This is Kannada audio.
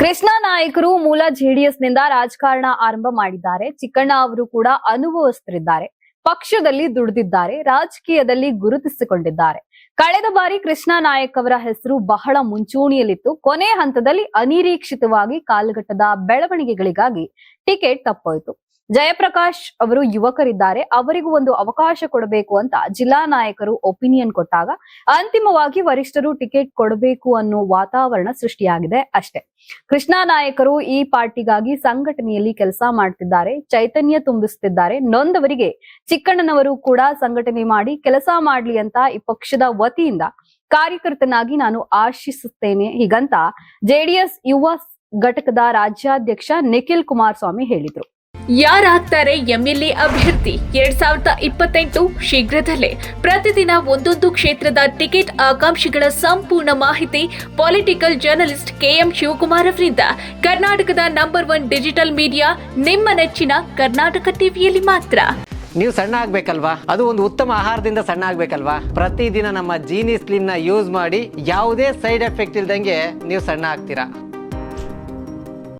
ಕೃಷ್ಣ ನಾಯಕರು ಮೂಲ ಜೆಡಿಎಸ್ ನಿಂದ ರಾಜಕಾರಣ ಆರಂಭ ಮಾಡಿದ್ದಾರೆ. ಚಿಕ್ಕಣ್ಣ ಅವರು ಕೂಡ ಅನುಭವಸ್ಥರಿದ್ದಾರೆ. ಪಕ್ಷದಲ್ಲಿ ದುಡಿದಿದ್ದಾರೆ, ರಾಜಕೀಯದಲ್ಲಿ ಗುರುತಿಸಿಕೊಂಡಿದ್ದಾರೆ. ಕಳೆದ ಬಾರಿ ಕೃಷ್ಣ ನಾಯಕ್ ಅವರ ಹೆಸರು ಬಹಳ ಮುಂಚೂಣಿಯಲ್ಲಿತ್ತು. ಕೊನೆ ಹಂತದಲ್ಲಿ ಅನಿರೀಕ್ಷಿತವಾಗಿ ಕಾಲಘಟ್ಟದ ಬೆಳವಣಿಗೆಗಳಿಗಾಗಿ ಟಿಕೆಟ್ ತಪ್ಪೋಯ್ತು. ಜಯಪ್ರಕಾಶ್ ಅವರು ಯುವಕರಿದ್ದಾರೆ, ಅವರಿಗೂ ಒಂದು ಅವಕಾಶ ಕೊಡಬೇಕು ಅಂತ ಜಿಲ್ಲಾ ನಾಯಕರು ಒಪಿನಿಯನ್ ಕೊಟ್ಟಾಗ ಅಂತಿಮವಾಗಿ ವರಿಷ್ಠರು ಟಿಕೆಟ್ ಕೊಡಬೇಕು ಅನ್ನೋ ವಾತಾವರಣ ಸೃಷ್ಟಿಯಾಗಿದೆ ಅಷ್ಟೇ. ಕೃಷ್ಣ ನಾಯಕರು ಈ ಪಾರ್ಟಿಗಾಗಿ ಸಂಘಟನೆಯಲ್ಲಿ ಕೆಲಸ ಮಾಡ್ತಿದ್ದಾರೆ, ಚೈತನ್ಯ ತುಂಬಿಸುತ್ತಿದ್ದಾರೆ. ನೊಂದವರಿಗೆ ಚಿಕ್ಕಣ್ಣನವರು ಕೂಡ ಸಂಘಟನೆ ಮಾಡಿ ಕೆಲಸ ಮಾಡ್ಲಿ ಅಂತ ಈ ಪಕ್ಷದ ವತಿಯಿಂದ ಕಾರ್ಯಕರ್ತನಾಗಿ ನಾನು ಆಶಿಸುತ್ತೇನೆ, ಹೀಗಂತ ಜೆಡಿಎಸ್ ಯುವ ಘಟಕದ ರಾಜ್ಯಾಧ್ಯಕ್ಷ ನಿಖಿಲ್ ಕುಮಾರಸ್ವಾಮಿ ಹೇಳಿದ್ರು. ಯಾರಾಗ್ತಾರೆ ಎಂಎಲ್ಎ ಅಭ್ಯರ್ಥಿ 2028 ಶೀಘ್ರದಲ್ಲೇ. ಪ್ರತಿದಿನ ಒಂದೊಂದು ಕ್ಷೇತ್ರದ ಟಿಕೆಟ್ ಆಕಾಂಕ್ಷಿಗಳ ಸಂಪೂರ್ಣ ಮಾಹಿತಿ ಪೊಲಿಟಿಕಲ್ ಜರ್ನಲಿಸ್ಟ್ ಕೆಎಂ ಶಿವಕುಮಾರ್ ಅವರಿಂದ. ಕರ್ನಾಟಕದ ನಂಬರ್ 1 ಡಿಜಿಟಲ್ ಮೀಡಿಯಾ ನಿಮ್ಮ ನೆಚ್ಚಿನ ಕರ್ನಾಟಕ ಟಿವಿಯಲ್ಲಿ ಮಾತ್ರ. ನೀವು ಸಣ್ಣ ಆಗ್ಬೇಕಲ್ವಾ? ಅದು ಒಂದು ಉತ್ತಮ ಆಹಾರದಿಂದ ಸಣ್ಣ ಆಗ್ಬೇಕಲ್ವಾ? ಪ್ರತಿದಿನ ನಮ್ಮ ಜೀನಿ ಸ್ಲಿಮ್ ನ ಯೂಸ್ ಮಾಡಿ ಯಾವುದೇ ಸೈಡ್ ಎಫೆಕ್ಟ್ ಇಲ್ದಂಗೆ ನೀವು ಸಣ್ಣ ಆಗ್ತೀರಾ.